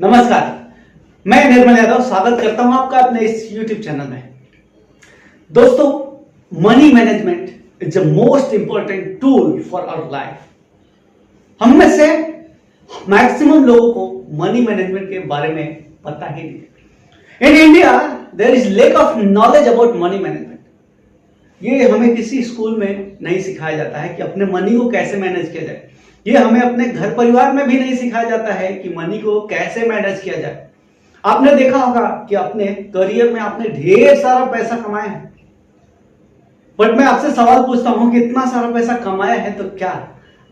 नमस्कार, मैं निर्मल यादव स्वागत करता हूं आपका अपने इस YouTube चैनल में। दोस्तों, money management is the most important tool for our life. हम में से मैक्सिमम लोगों को मनी मैनेजमेंट के बारे में पता ही नहीं। In India there is lack of knowledge about money management. ये हमें किसी स्कूल में नहीं सिखाया जाता है कि अपने मनी को कैसे मैनेज किया जाए। ये हमें अपने घर परिवार में भी नहीं सिखाया जाता है कि मनी को कैसे मैनेज किया जाए। आपने देखा होगा कि अपने करियर में आपने ढेर सारा पैसा कमाया है, बट मैं आपसे सवाल पूछता हूं कि इतना सारा पैसा कमाया है तो क्या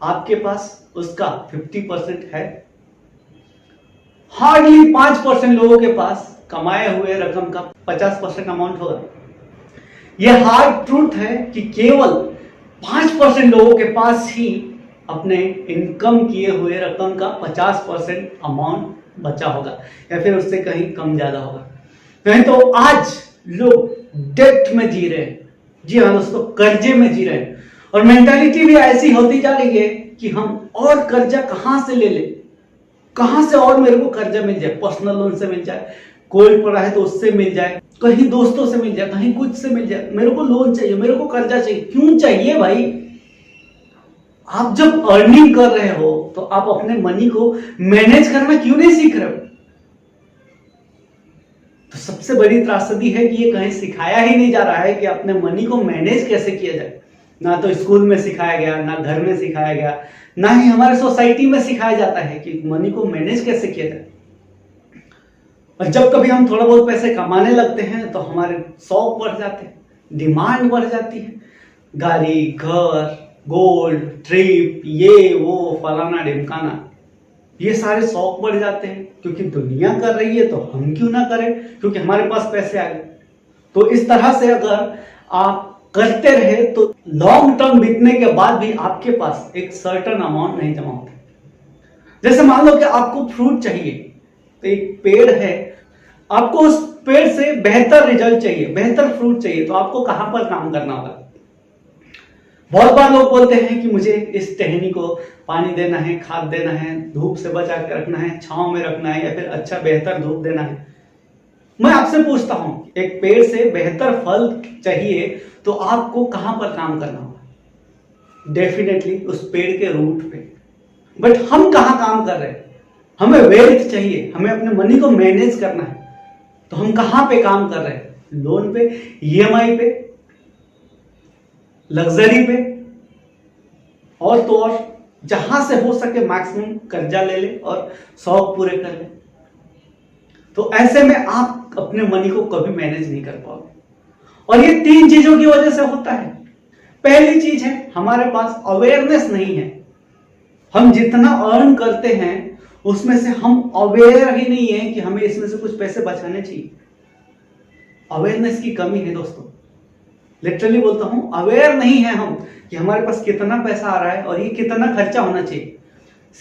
आपके पास उसका 50% है? हार्डली 5% लोगों के पास कमाए हुए रकम का 50% अमाउंट होगा। यह हार्ड ट्रूथ है कि केवल 5% लोगों के पास ही अपने इनकम किए हुए रकम का 50% अमाउंट बचा होगा या फिर उससे कहीं कम ज्यादा होगा। कहीं तो आज लोग डेट में जी रहे हैं। जी हाँ दोस्तों, कर्जे में जी रहे हैं और मेंटालिटी भी ऐसी होती जा रही है कि हम और कर्जा कहां से ले ले, कहां से और मेरे को कर्जा मिल जाए। पर्सनल लोन से मिल जाए, गोल्ड पड़ा है तो उससे मिल जाए, कहीं दोस्तों से मिल जाए, कहीं कुछ से मिल जाए। मेरे को लोन चाहिए, मेरे को कर्जा चाहिए। क्यों चाहिए भाई? आप जब अर्निंग कर रहे हो तो आप अपने मनी को मैनेज करना क्यों नहीं सीख रहे हो? तो सबसे बड़ी त्रासदी है कि ये कहीं सिखाया ही नहीं जा रहा है कि अपने मनी को मैनेज कैसे किया जाए। ना तो स्कूल में सिखाया गया, ना घर में सिखाया गया, ना ही हमारे सोसाइटी में सिखाया जाता है कि मनी को मैनेज कैसे किया जाए। और जब कभी हम थोड़ा बहुत पैसे कमाने लगते हैं तो हमारे शौक बढ़ जाते हैं, डिमांड बढ़ जाती है। गाड़ी, घर, गोल्ड, ट्रिप, ये वो फलाना ढिमकाना, ये सारे शौक बढ़ जाते हैं क्योंकि दुनिया कर रही है तो हम क्यों ना करें, क्योंकि हमारे पास पैसे आ गए। तो इस तरह से अगर आप करते रहे तो लॉन्ग टर्म बीतने के बाद भी आपके पास एक सर्टेन अमाउंट नहीं जमा होता। जैसे मान लो कि आपको फ्रूट चाहिए, तो एक पेड़ है, आपको उस पेड़ से बेहतर रिजल्ट चाहिए, बेहतर फ्रूट चाहिए, तो आपको कहां पर काम करना होगा? बहुत बार लोग बोलते हैं कि मुझे इस टहनी को पानी देना है, खाद देना है, धूप से बचा के रखना है, छांव में रखना है, या फिर अच्छा बेहतर धूप देना है। मैं आपसे पूछता हूं, एक पेड़ से बेहतर फल चाहिए तो आपको कहां पर काम करना होगा? डेफिनेटली उस पेड़ के रूट पे। बट हम कहां काम कर रहे हैं? हमें वेल्थ चाहिए, हमें अपने मनी को मैनेज करना है, तो हम कहां पे काम कर रहे हैं? लोन पे, ईएमआई पे, लग्जरी पे, और तो और जहां से हो सके मैक्सिमम कर्जा ले ले और शौक पूरे कर ले। तो ऐसे में आप अपने मनी को कभी मैनेज नहीं कर पाओगे। और ये 3 चीजों की वजह से होता है। पहली चीज है, हमारे पास अवेयरनेस नहीं है। हम जितना अर्न करते हैं उसमें से हम अवेयर ही नहीं है कि हमें इसमें से कुछ पैसे बचाने चाहिए। अवेयरनेस की कमी है दोस्तों, लिटरली बोलता हूं, अवेयर नहीं है हम कि हमारे पास कितना पैसा आ रहा है और ये कितना खर्चा होना चाहिए।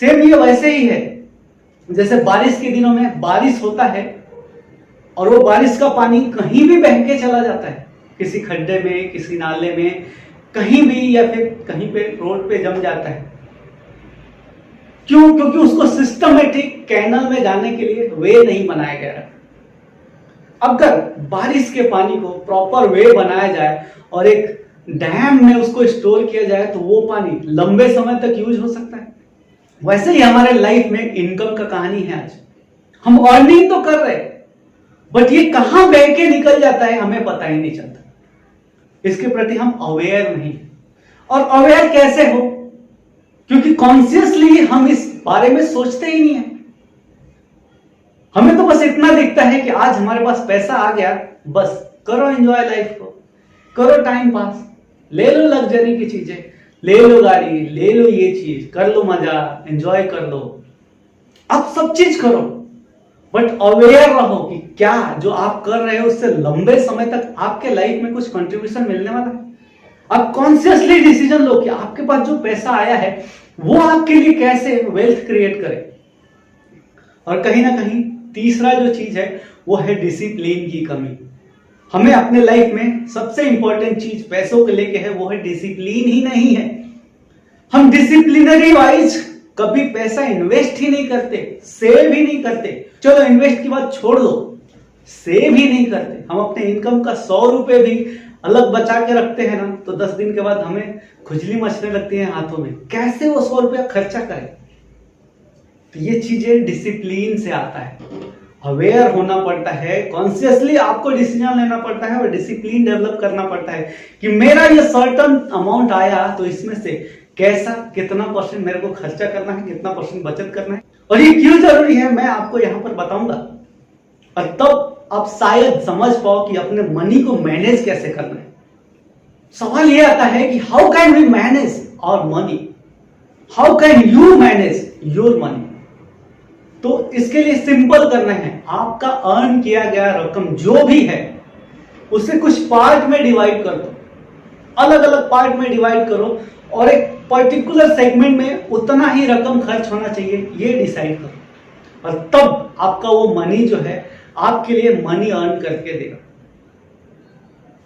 सेम ये वैसे ही है जैसे बारिश के दिनों में बारिश होता है और वो बारिश का पानी कहीं भी बह के चला जाता है, किसी खड्डे में, किसी नाले में, कहीं भी, या फिर कहीं पे रोड पे जम जाता है। क्यों? क्योंकि उसको सिस्टमेटिक कैनल में जाने के लिए वे नहीं बनाया गया है। अगर बारिश के पानी को प्रॉपर वे बनाया जाए और एक डैम में उसको स्टोर किया जाए तो वो पानी लंबे समय तक यूज हो सकता है। वैसे ही हमारे लाइफ में इनकम का कहानी है। आज हम अर्निंग तो कर रहे हैं, बट ये कहां बह के निकल जाता है हमें पता ही नहीं चलता। इसके प्रति हम अवेयर नहीं। और अवेयर कैसे हो? क्योंकि कॉन्शियसली हम इस बारे में सोचते ही नहीं है। हमें तो बस इतना दिखता है कि आज हमारे पास पैसा आ गया, बस करो एंजॉय लाइफ को, करो टाइम पास, ले लो लग्जरी की चीजें, ले लो गाड़ी, ले लो ये चीज, कर लो मजा, एंजॉय कर लो, अब सब चीज करो। बट अवेयर रहो कि क्या जो आप कर रहे हो उससे लंबे समय तक आपके लाइफ में कुछ कंट्रीब्यूशन मिलने वाला है। आप कॉन्शियसली डिसीजन लो कि आपके पास जो पैसा आया है वो आपके लिए कैसे वेल्थ क्रिएट करे। और कहीं ना कहीं तीसरा जो चीज है वो है डिसिप्लिन की कमी। हमें अपने लाइफ में सबसे इंपॉर्टेंट चीज पैसों को लेके है वो है डिसिप्लिन ही नहीं है। हम डिसिप्लिनरी वाइज कभी पैसा इन्वेस्ट ही नहीं करते, सेव ही नहीं करते। चलो इन्वेस्ट की बात छोड़ दो, सेव ही नहीं करते। हम अपने इनकम का 100 रुपए भी अलग बचा के रखते हैं ना, तो 10 दिन के बाद हमें खुजली मचने लगती है हाथों में, कैसे वो 100 रुपया खर्चा करें। तो ये चीजें डिसिप्लिन से आता है, अवेयर होना पड़ता है, कॉन्शियसली आपको डिसीजन लेना पड़ता है और डिसिप्लिन डेवलप करना पड़ता है कि मेरा ये सर्टन अमाउंट आया तो इसमें से कैसा कितना परसेंट मेरे को खर्चा करना है, कितना परसेंट बचत करना है और ये क्यों जरूरी है मैं आपको यहां पर बताऊंगा। और तब आप शायद समझ पाओ कि अपने मनी को मैनेज कैसे करना है। सवाल ये आता है कि how can we manage our money, how can you manage your money. तो इसके लिए सिंपल करना है, आपका अर्न किया गया रकम जो भी है उसे कुछ पार्ट में डिवाइड कर दो, अलग अलग पार्ट में डिवाइड करो और एक पर्टिकुलर सेगमेंट में उतना ही रकम खर्च होना चाहिए ये डिसाइड करो। और तब आपका वो मनी जो है आपके लिए मनी अर्न करके देगा।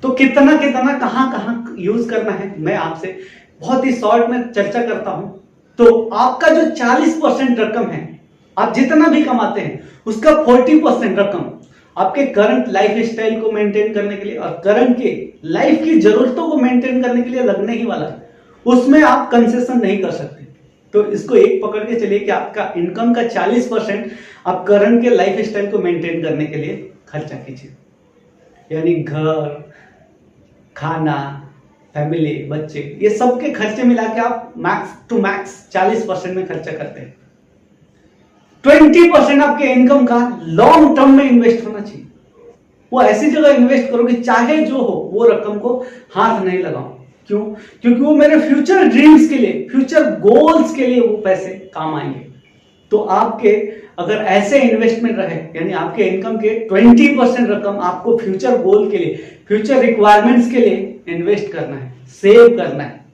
तो कितना कितना कहां कहां यूज करना है मैं आपसे बहुत ही शॉर्ट में चर्चा करता हूं। तो आपका जो 40% रकम है, आप जितना भी कमाते हैं उसका 40% रकम आपके करंट लाइफ स्टाइल को मेंटेन करने के लिए और करंट के लाइफ की जरूरतों को मेंटेन करने के लिए लगने ही वाला है, उसमें आप कंसेशन नहीं कर सकते। तो इसको एक पकड़ के चलिए कि आपका इनकम का 40% आप करंट के लाइफ स्टाइल को मेंटेन करने के लिए खर्चा कीजिए, यानी घर, खाना, फैमिली, बच्चे, ये सब के खर्चे मिला के आप मैक्स टू मैक्स 40% में खर्चा करते हैं। 20% आपके इनकम का लॉन्ग टर्म में इन्वेस्ट होना चाहिए। वो ऐसी जगह इन्वेस्ट करो कि चाहे जो हो वो रकम को हाथ नहीं लगाओ। क्यों? क्योंकि वो मेरे फ्यूचर ड्रीम्स के लिए, फ्यूचर गोल्स के लिए वो पैसे काम आएंगे। तो आपके अगर ऐसे इन्वेस्टमेंट रहे, यानी आपके इनकम के 20% रकम आपको फ्यूचर गोल के लिए, फ्यूचर रिक्वायरमेंट्स के लिए इन्वेस्ट करना है, सेव करना है।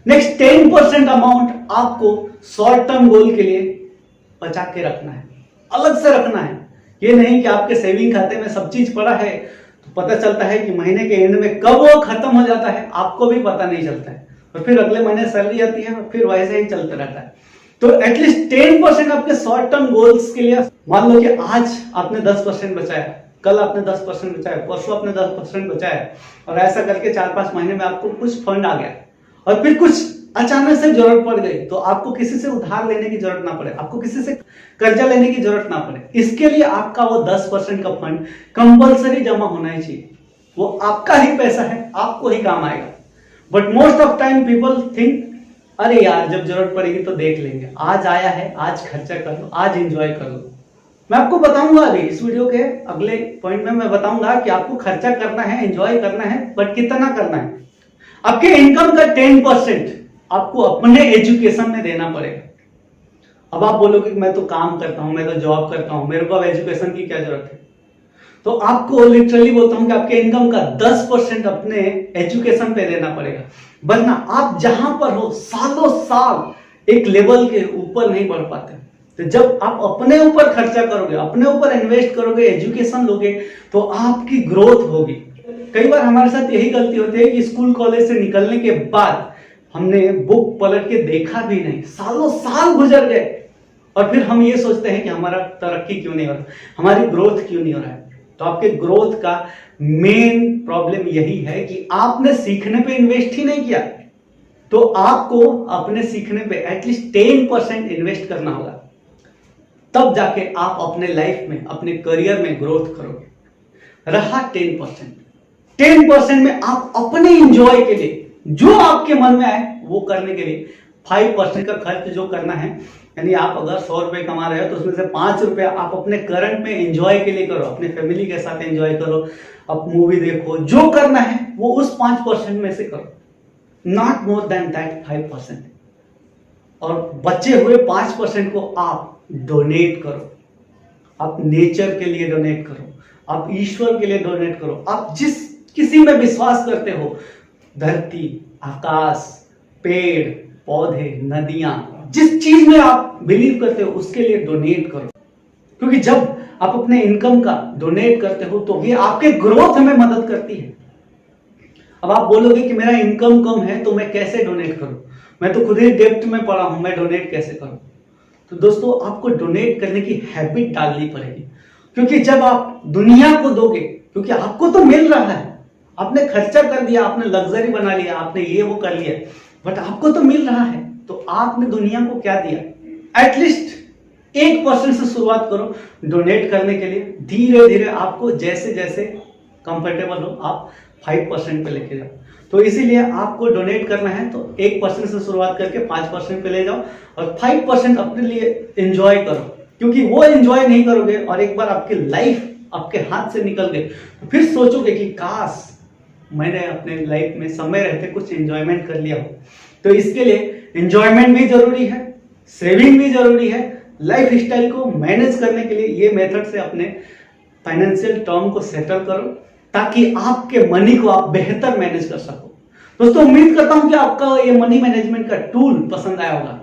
नेक्स्ट 10% अमाउंट आपको शॉर्ट टर्म गोल के लिए बचा के रखना है, अलग से रखना है। ये नहीं कि आपके सेविंग खाते में सब चीज पड़ा है तो पता चलता है कि महीने के एंड में कब वो खत्म हो जाता है आपको भी पता नहीं चलता है, और फिर अगले महीने सैलरी आती है और फिर वैसे ही चलता रहता है। तो एटलीस्ट 10% आपके शॉर्ट टर्म गोल्स के लिए, मान लो कि आज आपने 10% बचाया, कल आपने 10% बचाया, परसों आपने 10% बचाया, और ऐसा करके 4-5 महीने में आपको कुछ फंड आ गया और फिर कुछ अचानक से जरूरत पड़ गई, तो आपको किसी से उधार लेने की जरूरत ना पड़े, आपको किसी से कर्जा लेने की जरूरत ना पड़े। इसके लिए आपका वो 10% का फंड कंपलसरी जमा होना ही चाहिए। वो आपका ही पैसा है, आपको ही काम आएगा। But most of time people think अरे यार जब जरूरत पड़ेगी तो देख लेंगे, आज आया है आज खर्चा कर लो, आज एंजॉय कर लो। मैं आपको बताऊंगा अभी इस वीडियो के अगले पॉइंट में मैं बताऊंगा कि आपको खर्चा करना है, एंजॉय करना है, बट कितना करना है। आपके इनकम का 10% आपको अपने एजुकेशन में देना पड़ेगा। अब आप बोलोगे कि मैं तो काम करता हूं, मैं तो जॉब करता हूं, मेरे को अब एजुकेशन की क्या जरूरत है। तो आपको लिटरली बोलता हूं कि आपके इनकम का 10% अपने एजुकेशन पे देना पड़ेगा, वरना आप जहां पर हो सालों साल एक लेवल के ऊपर नहीं बढ़ पाते। तो जब आप अपने ऊपर खर्चा करोगे, अपने ऊपर इन्वेस्ट करोगे, एजुकेशन लोगे, तो आपकी ग्रोथ होगी। कई बार हमारे साथ यही गलती होती है कि स्कूल कॉलेज से निकलने के बाद हमने बुक पलट के देखा भी नहीं, सालों साल गुजर गए, और फिर हम ये सोचते हैं कि हमारा तरक्की क्यों नहीं हो रहा, हमारी ग्रोथ क्यों नहीं हो रहा है। तो आपके ग्रोथ का मेन प्रॉब्लम यही है कि आपने सीखने पे इन्वेस्ट ही नहीं किया। तो आपको अपने सीखने पे एटलीस्ट 10% इन्वेस्ट करना होगा, तब जाके आप अपने लाइफ में, अपने करियर में ग्रोथ करोगे। रहा 10% में आप अपने एंजॉय के लिए जो आपके मन में आए वो करने के लिए 5% का खर्च जो करना है, यानी आप अगर 100 रुपए कमा रहे हो तो उसमें से 5 रुपए आप अपने करंट में एंजॉय के लिए करो, अपने फैमिली के साथ एंजॉय करो, आप मूवी देखो, जो करना है वो उस 5% में से करो, नॉट मोर देन दैट 5%। और बचे हुए 5% को आप डोनेट करो, आप नेचर के लिए डोनेट करो, आप ईश्वर के लिए डोनेट करो, आप जिस किसी में विश्वास करते हो, धरती, आकाश, पेड़, पौधे, नदियां, जिस चीज में आप बिलीव करते हो उसके लिए डोनेट करो। क्योंकि जब आप अपने इनकम का डोनेट करते हो तो ये आपके ग्रोथ में मदद करती है। अब आप बोलोगे कि मेरा इनकम कम है तो मैं कैसे डोनेट करूं। मैं तो खुद ही डेब्ट में पड़ा हूं, मैं डोनेट कैसे करूं? तो दोस्तों आपको डोनेट करने की हैबिट डालनी पड़ेगी, क्योंकि जब आप दुनिया को दोगे, क्योंकि आपको तो मिल रहा है, आपने खर्चा कर दिया, आपने लग्जरी बना लिया, आपने ये वो कर लिया, बट आपको तो मिल रहा है, तो आपने दुनिया को क्या दिया? एटलीस्ट 1% से शुरुआत करो डोनेट करने के लिए। धीरे धीरे आपको जैसे जैसे कंफर्टेबल हो आप 5% पे लेके जाओ। तो इसीलिए आपको डोनेट करना है तो 1% से शुरुआत करके 5% पे ले जाओ और 5% अपने लिए एंजॉय करो, क्योंकि वो एंजॉय नहीं करोगे और एक बार आपकी लाइफ आपके हाथ से निकल गई तो फिर सोचोगे कि काश मैंने अपने लाइफ में समय रहते कुछ एंजॉयमेंट कर लिया हो। तो इसके लिए एंजॉयमेंट भी जरूरी है, सेविंग भी जरूरी है, लाइफ स्टाइल को मैनेज करने के लिए ये मेथड से अपने फाइनेंशियल टर्म को सेटल करो, ताकि आपके मनी को आप बेहतर मैनेज कर सको। दोस्तों उम्मीद करता हूं कि आपका ये मनी मैनेजमेंट का टूल पसंद आया होगा।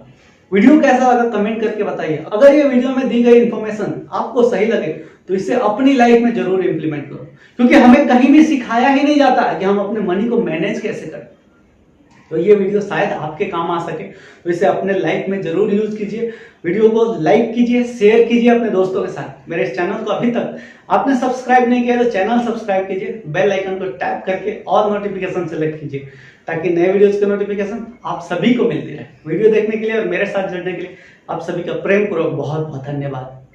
वीडियो कैसा लगा कमेंट करके बताइए। अगर ये वीडियो में दी गई इंफॉर्मेशन आपको सही लगे तो इसे अपनी लाइफ में जरूर इंप्लीमेंट करो, क्योंकि हमें कहीं भी सिखाया ही नहीं जाता कि हम अपने मनी को मैनेज कैसे करें। तो ये वीडियो शायद आपके काम आ सके, तो इसे अपने लाइफ में जरूर यूज कीजिए। वीडियो को लाइक कीजिए, शेयर कीजिए अपने दोस्तों के साथ। मेरे इस चैनल को अभी तक आपने सब्सक्राइब नहीं किया तो चैनल सब्सक्राइब कीजिए, बेल आइकन को टैप करके ऑल नोटिफिकेशन सेलेक्ट कीजिए, ताकि नए वीडियोस के नोटिफिकेशन आप सभी को मिलती रहे। वीडियो देखने के लिए और मेरे साथ जुड़ने के लिए आप सभी का प्रेम पूर्वक बहुत बहुत धन्यवाद।